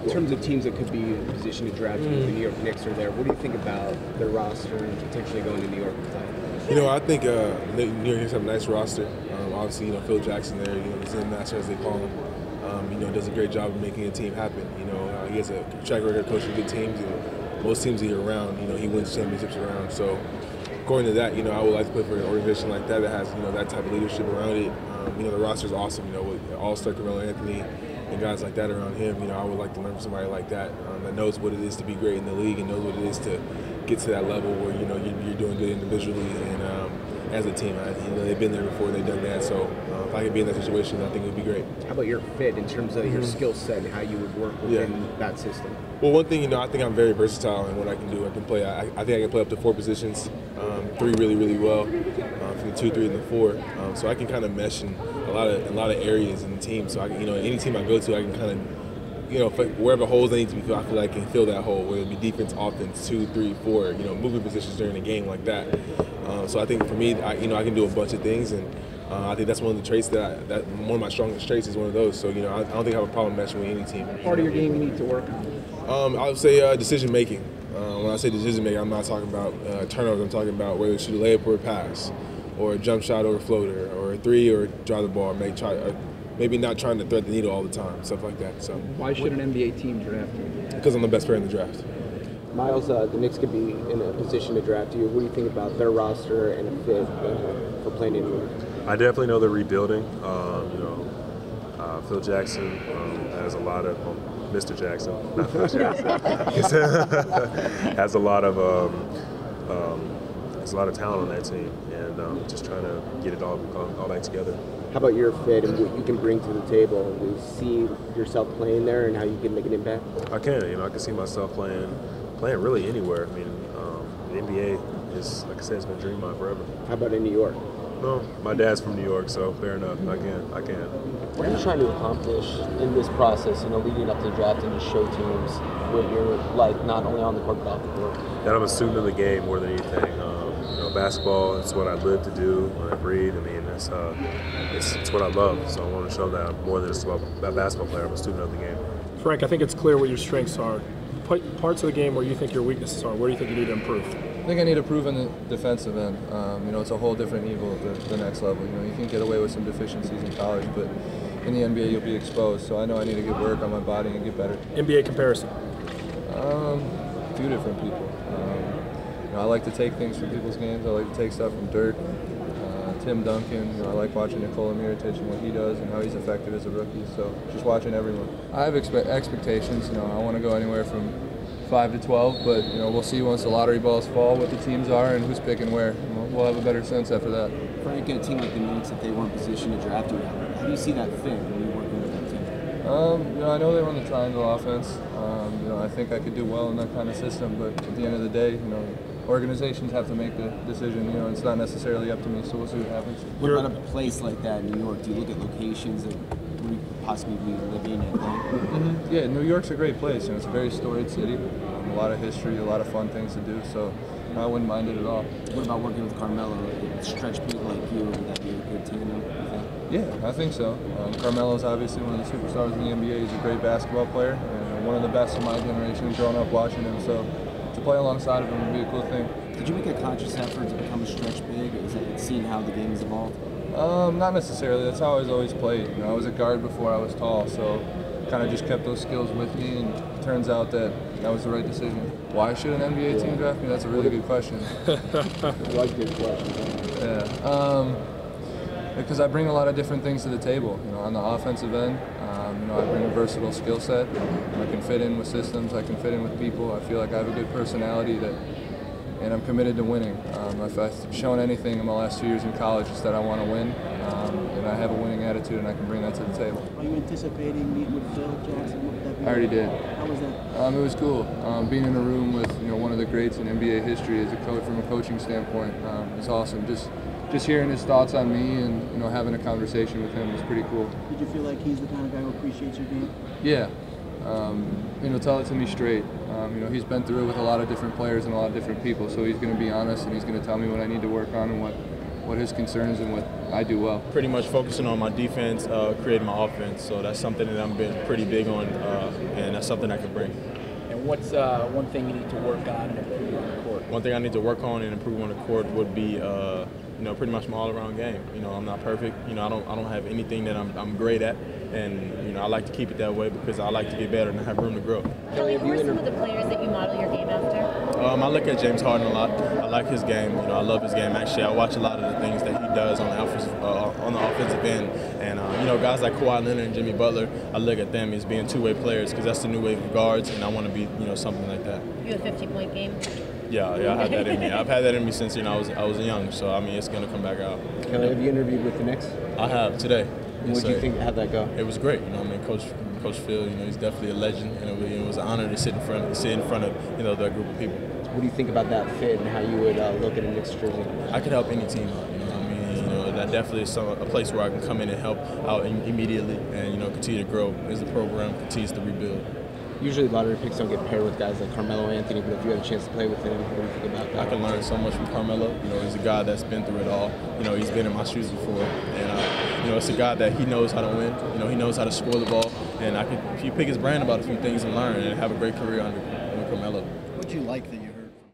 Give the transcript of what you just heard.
In terms of teams that could be in a position to draft you, the New York Knicks are there. What do you think about their roster and potentially going to New York? I think New York Knicks have a nice roster. Obviously, Phil Jackson there, the Zen Master as they call him, does a great job of making a team happen. He has a track record of coaching good teams, and most teams that he's around, he wins championships around. So, according to that, I would like to play for an organization like that that has, that type of leadership around it. The roster's awesome, with All-Star Carmelo Anthony and guys like that around him. I would like to learn from somebody like that that knows what it is to be great in the league and knows what it is to get to that level where, you're doing good individually and as a team. They've been there before, they've done that. So if I could be in that situation, I think it would be great. How about your fit in terms of your skill set and how you would work within that system? Well, one thing, I think I'm very versatile in what I can do. I can play. I think I can play up to 4 positions, 3 really, really well, from the 2, 3, and the 4. So I can kind of mesh in a lot of areas in the team. So I can, any team I go to, I can kind of, wherever holes they need to be filled, I feel like I can fill that hole. Whether it be defense, offense, 2, 3, 4, moving positions during the game like that. So I think for me, I can do a bunch of things, and I think that's one of the traits that one of my strongest traits is one of those. So I don't think I have a problem meshing with any team. Part of your game you need to work on? I would say decision making. When I say decision making, I'm not talking about turnovers. I'm talking about whether to shoot a layup or a pass, or a jump shot or a floater, or a 3, or drive the ball. Maybe not trying to thread the needle all the time, stuff like that. So why should an NBA team draft you? Because I'm the best player in the draft. Myles, the Knicks could be in a position to draft you. What do you think about their roster and a fit for playing in New York? I definitely know they're rebuilding. Phil Jackson has a lot of Mr. Jackson, not Phil Jackson, has a lot of talent on that team, and just trying to get it all back together. How about your fit and what you can bring to the table? Do you see yourself playing there and how you can make an impact? I can. I can see myself playing really anywhere. I mean, the NBA is, like I said, it's been a dream of mine forever. How about in New York? No, my dad's from New York, so fair enough. I can. What are you trying to accomplish in this process, leading up to the draft and to show teams what you're like, not only on the court but off the court? That I'm a student of the game more than anything. Basketball is what I live to do, what I breathe. I mean, it's what I love. So I want to show that I'm more than just a basketball player. I'm a student of the game. Frank, I think it's clear what your strengths are. Parts of the game where you think your weaknesses are. Where do you think you need to improve? I think I need to improve in the defensive end. It's a whole different level at the next level. You can get away with some deficiencies in college, but in the NBA you'll be exposed. So I know I need to get work on my body and get better. NBA comparison? A few different people. I like to take things from people's games. I like to take stuff from Dirk, Tim Duncan. I like watching Nikola Mirotic and what he does and how he's effective as a rookie. So just watching everyone. I have expectations. I want to go anywhere from 5 to 12, but we'll see once the lottery balls fall what the teams are and who's picking where. We'll have a better sense after that. Frank, a team like the Knicks, if they were in position to draft you, how do you see that fit when you're working with that team? I know they run the triangle offense. I think I could do well in that kind of system, but at the end of the day, organizations have to make the decision. It's not necessarily up to me, so we'll see what happens. What about a place like that in New York? Do you look at locations that we could possibly be living in? Yeah, New York's a great place. It's a very storied city, a lot of history, a lot of fun things to do, so I wouldn't mind it at all. What about working with Carmelo? Stretch people like you, would that be a good tandem, you think? Yeah, I think so. Carmelo's obviously one of the superstars in the NBA. He's a great basketball player, and one of the best in my generation, growing up watching him, so to play alongside of him would be a cool thing. Did you make a conscious effort to become a stretch big, or is that seeing how the game has evolved? Not necessarily. That's how I was always played. I was a guard before I was tall, so kind of just kept those skills with me, and it turns out that was the right decision. Why should an NBA team draft me? That's a really good question. I like good questions. Yeah. Because I bring a lot of different things to the table. On the offensive end, I bring a versatile skill set. I can fit in with systems. I can fit in with people. I feel like I have a good personality and I'm committed to winning. If I've shown anything in my last 2 years in college, it's that I want to win, and I have a winning attitude, and I can bring that to the table. Are you anticipating meeting with Phil Jackson? What would that be? I already did. How was that? It was cool. Being in a room with one of the greats in NBA history as a coach from a coaching standpoint, it's awesome. Just hearing his thoughts on me and having a conversation with him was pretty cool. Did you feel like he's the kind of guy who appreciates your game? Yeah. Tell it to me straight. He's been through it with a lot of different players and a lot of different people, so he's going to be honest and he's going to tell me what I need to work on and what his concerns and what I do well. Pretty much focusing on my defense, creating my offense. So that's something that I've been pretty big on, and that's something I can bring. And what's one thing you need to work on and improve on the court? One thing I need to work on and improve on the court would be, pretty much my all-around game. I'm not perfect. I don't have anything that I'm great at, and I like to keep it that way because I like to get better and I have room to grow. Kelly, who are some of the players that you model your game after? I look at James Harden a lot. I like his game. I love his game. Actually, I watch a lot of the things that he does on the offensive end. And guys like Kawhi Leonard and Jimmy Butler, I look at them as being two-way players because that's the new wave of guards, and I want to be something like that. You have a 50-point game? Yeah, I have that in me. I've had that in me since I was young. So it's gonna come back out. Kelly, have you interviewed with the Knicks? I have today. What do you think? How'd that go? It was great. Coach Phil, he's definitely a legend, and it was an honor to sit in front of that group of people. What do you think about that fit and how you would look at a Knicks jersey? I could help any team out. That definitely is a place where I can come in and help out immediately, and continue to grow as the program continues to rebuild. Usually lottery picks don't get paired with guys like Carmelo Anthony, but if you had a chance to play with him, what do you think about that? I can learn so much from Carmelo. He's a guy that's been through it all. He's been in my shoes before, and it's a guy that he knows how to win. He knows how to score the ball, and if you pick his brain about a few things and learn and have a great career under Carmelo. What'd you like that you